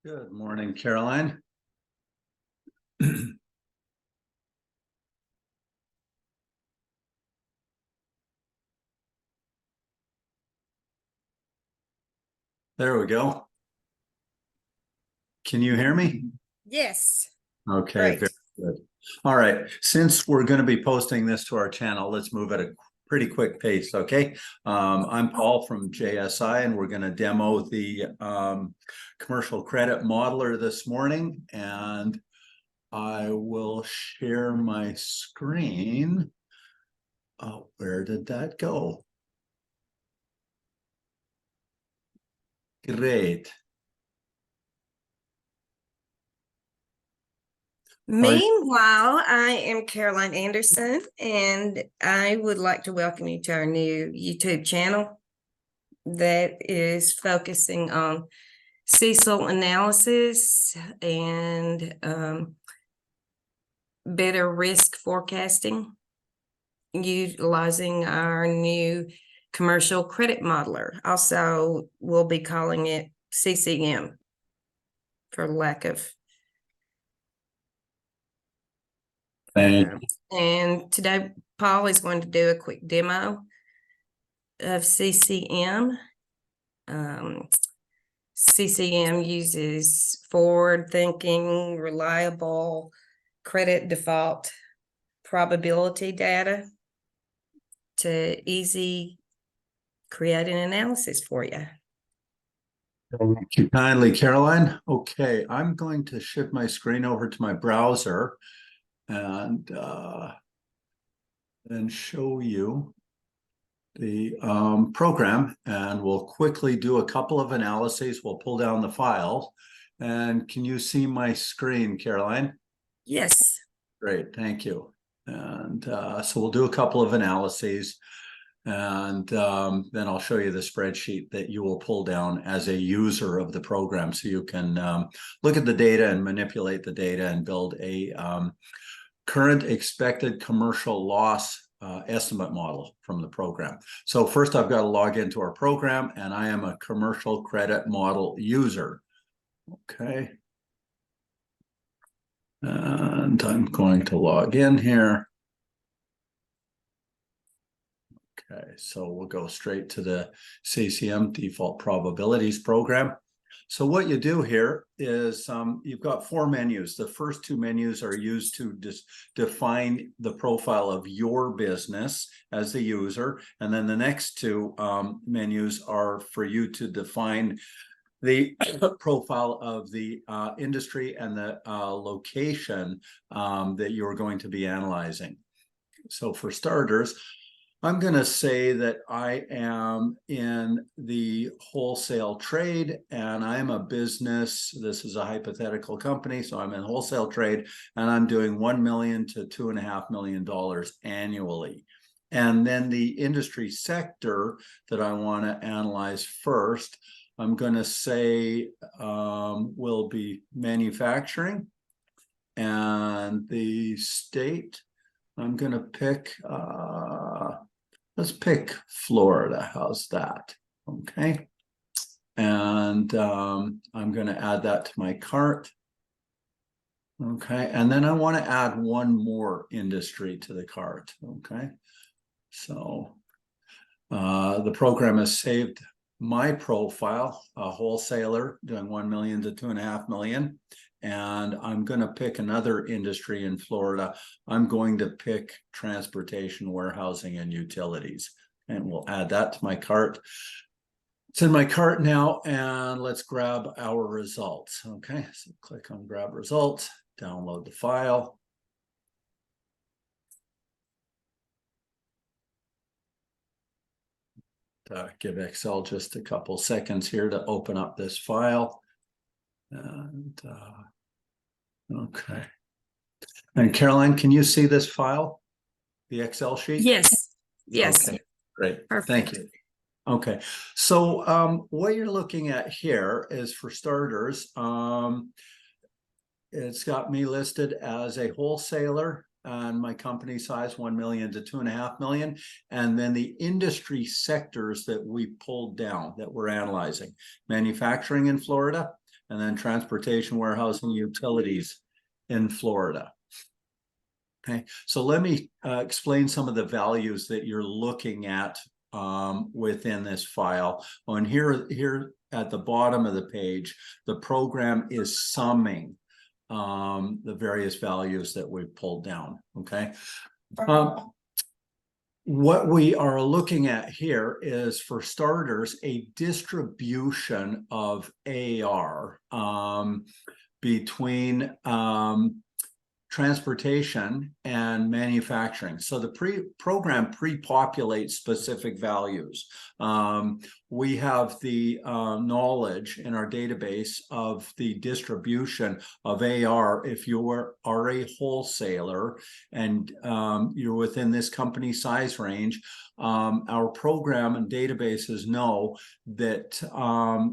Good morning, Caroline. There we go. Can you hear me? Yes. Okay, Great. very good. All right, since we're going to be posting this to our channel, let's move at a pretty quick pace, okay? I'm Paul from JSI, and we're going to demo the commercial credit modeler this morning, and I will share my screen. Oh, where did that go? Great. Meanwhile, I am Caroline Anderson, and I would like to welcome you to our new YouTube channel that is focusing on CECL analysis and better risk forecasting, utilizing our new commercial credit modeler. Also, we'll be calling it CCM for lack of. And today, Paul is going to do a quick demo of CCM. CCM uses forward-thinking, reliable credit default probability data to easy create an analysis for you. Thank you kindly, Caroline. Okay, I'm going to shift my screen over to my browser and then show you the program, and we'll quickly do a couple of analyses. We'll pull down the file. And can you see my screen, Caroline? Yes. Great, thank you. And so we'll do a couple of analyses, and then I'll show you the spreadsheet that you will pull down as a user of the program, so you can look at the data and manipulate the data and build a current expected commercial loss estimate model from the program. So first I've got to log into our program, and I am a commercial credit model user. Okay. And I'm going to log in here. Okay, so we'll go straight to the CCM default probabilities program. So what you do here is you've got four menus. The first two menus are used to define the profile of your business as the user. And then the next two menus are for you to define the profile of the industry and the location that you're going to be analyzing. So for starters, I'm going to say that I am in the wholesale trade, and I'm a business. This is a hypothetical company, so I'm in wholesale trade, and I'm doing $1 million to $2.5 million annually. And then the industry sector that I want to analyze first, I'm going to say will be manufacturing, and the state I'm going to pick. Let's pick Florida. How's that? Okay. And I'm going to add that to my cart. Okay. And then I want to add one more industry to the cart. Okay. So the program has saved my profile, a wholesaler doing 1 million to 2.5 million. And I'm going to pick another industry in Florida. I'm going to pick transportation, warehousing, and utilities. And we'll add that to my cart. It's in my cart now, and let's grab our results. Okay, so click on grab results, download the file. Give Excel just a couple seconds here to open up this file. And okay. And Caroline, can you see this file, the Excel sheet? Yes. Yes. Okay, great. Perfect. Thank you. Okay, so what you're looking at here is, for starters, it's got me listed as a wholesaler, and my company size 1 million to 2.5 million, and then the industry sectors that we pulled down that we're analyzing: manufacturing in Florida, and then transportation, warehousing, utilities in Florida. Okay, so let me explain some of the values that you're looking at within this file. On here at the bottom of the page, the program is summing the various values that we've pulled down. Okay. What we are looking at here is, for starters, a distribution of AR between transportation and manufacturing. So the program pre-populates specific values. We have the knowledge in our database of the distribution of AR. If you are a wholesaler and you're within this company size range, our program and databases know that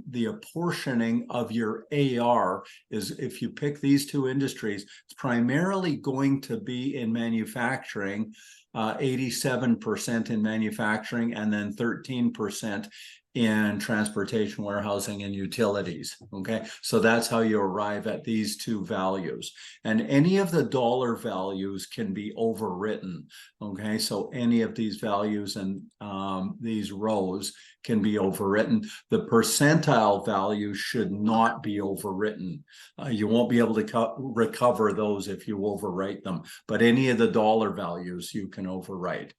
the apportioning of your AR is, if you pick these two industries, it's primarily going to be in manufacturing, 87% in manufacturing, and then 13% in transportation, warehousing, and utilities. Okay, so that's how you arrive at these two values. And any of the dollar values can be overwritten. Okay, so any of these values and these rows can be overwritten. The percentile value should not be overwritten. You won't be able to recover those if you overwrite them, but any of the dollar values you can overwrite.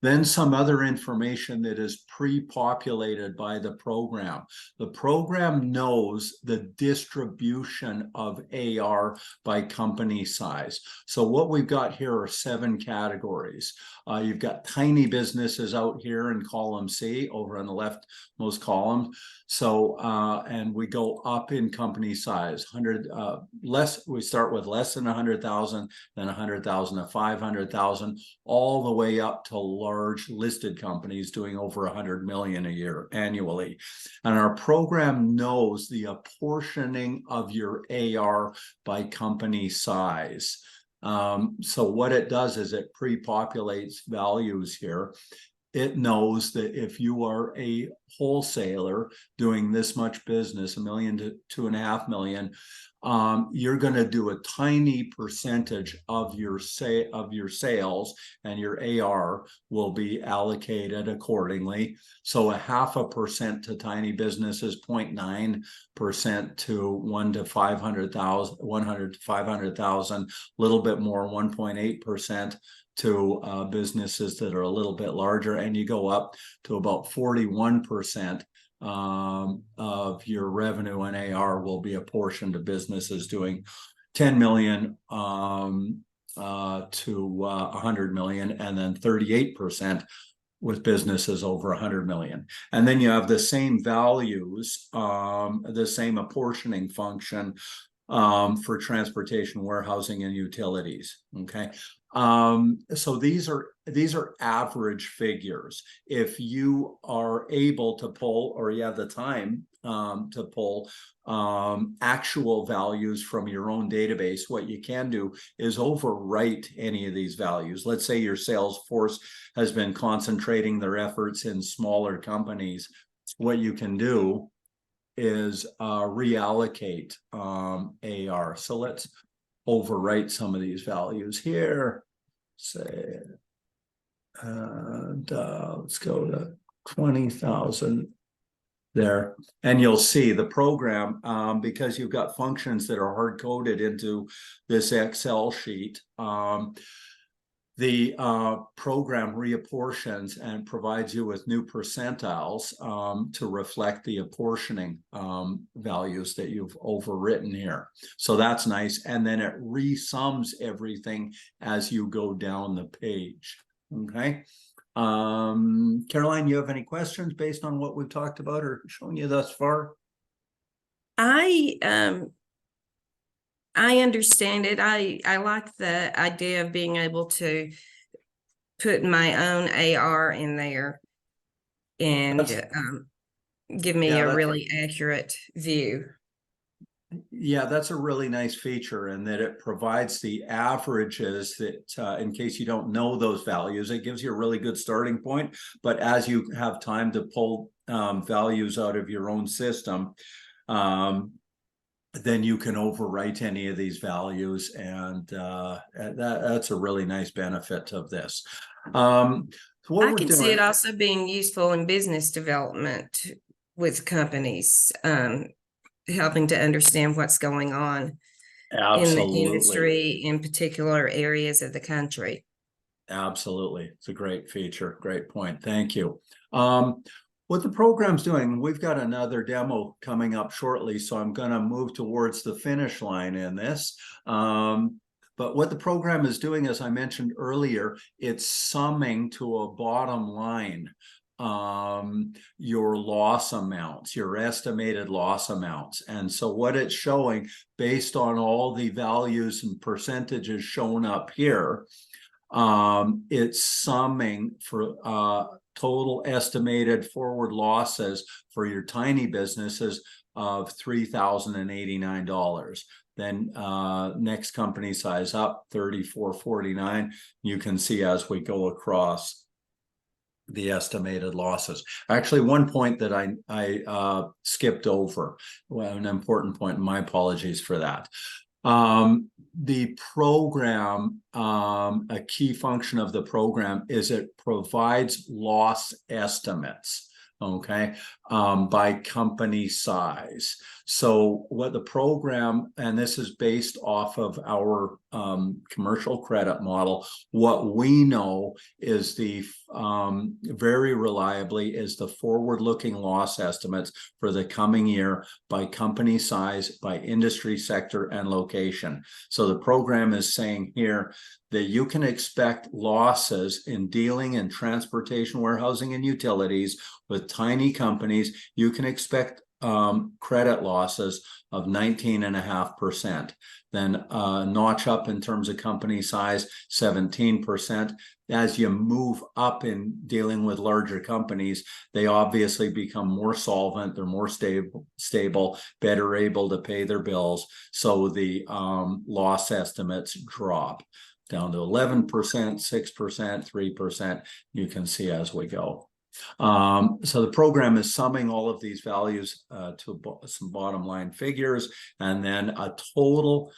Then some other information that is pre-populated by the program. The program knows the distribution of AR by company size. So what we've got here are 7 categories. You've got tiny businesses out here in column C, over on the leftmost column. So, and we go up in company size, 100 less. We start with less than 100,000, then 100,000 to 500,000, all the way up to large listed companies doing over 100 million a year annually. And our program knows the apportioning of your AR by company size. So what it does is it pre-populates values here. It knows that if you are a wholesaler doing this much business, 1 million to 2.5 million, you're going to do a tiny percentage of your sales, and your AR will be allocated accordingly. So 0.5% to tiny businesses, 0.9% to 1 to 500,000, 100 to 500,000, a little bit more, 1.8% to businesses that are a little bit larger, and you go up to about 41% of your revenue and AR will be apportioned to businesses doing 10 million to 100 million, and then 38% with businesses over 100 million. And then you have the same values, the same apportioning function for transportation, warehousing, and utilities. Okay. So these are average figures. If you are able to pull, or you have the time to pull actual values from your own database, what you can do is overwrite any of these values. Let's say your sales force has been concentrating their efforts in smaller companies. What you can do is reallocate AR. So let's overwrite some of these values here. Say, and let's go to 20,000 there, and you'll see the program, because you've got functions that are hard coded into this Excel sheet. The program reapportions and provides you with new percentiles to reflect the apportioning values that you've overwritten here. So that's nice. And then it resums everything as you go down the page. Okay. Caroline, you have any questions based on what we've talked about or shown you thus far? I understand it. I like the idea of being able to put my own AR in there and give me a really accurate view. Yeah, that's a really nice feature, in that it provides the averages that in case you don't know those values, it gives you a really good starting point. But as you have time to pull values out of your own system, then you can overwrite any of these values, and that's a really nice benefit of this. So what I we're can see it doing, also being useful in business development with companies, helping to understand what's going on in the absolutely, industry in particular areas of the country. absolutely, it's a great feature, great point, thank you. What the program's doing, we've got another demo coming up shortly, so I'm going to move towards the finish line in this. But what the program is doing, as I mentioned earlier, it's summing to a bottom line your loss amounts, your estimated loss amounts. And so what it's showing, based on all the values and percentages shown up here, it's summing for total estimated forward losses for your tiny businesses of $3,089. Then next company size up, $34.49. You can see as we go across the estimated losses. Actually, one point that I skipped over, well, an important point, my apologies for that. The program, a key function of the program is it provides loss estimates, okay, by company size. So what the program, and this is based off of our commercial credit model, what we know is the very reliably is the forward-looking loss estimates for the coming year by company size, by industry sector, and location. So the program is saying here that you can expect losses in dealing in transportation, warehousing, and utilities with tiny companies. You can expect credit losses of 19.5%. Then notch up in terms of company size, 17%. As you move up in dealing with larger companies, they obviously become more solvent, they're more stable, better able to pay their bills. So the loss estimates drop down to 11%, 6%, 3%. You can see as we go. So the program is summing all of these values to some bottom line figures, and then a total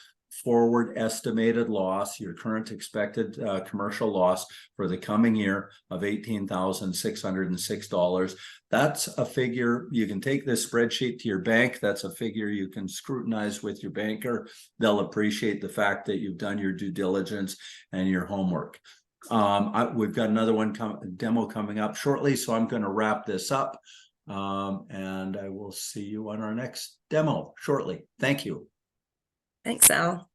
forward estimated loss, your current expected commercial loss for the coming year of $18,606. That's a figure you can take this spreadsheet to your bank. That's a figure you can scrutinize with your banker. They'll appreciate the fact that you've done your due diligence and your homework. We've got another demo coming up shortly, so I'm going to wrap this up, and I will see you on our next demo shortly. Thank you. Thanks, Al.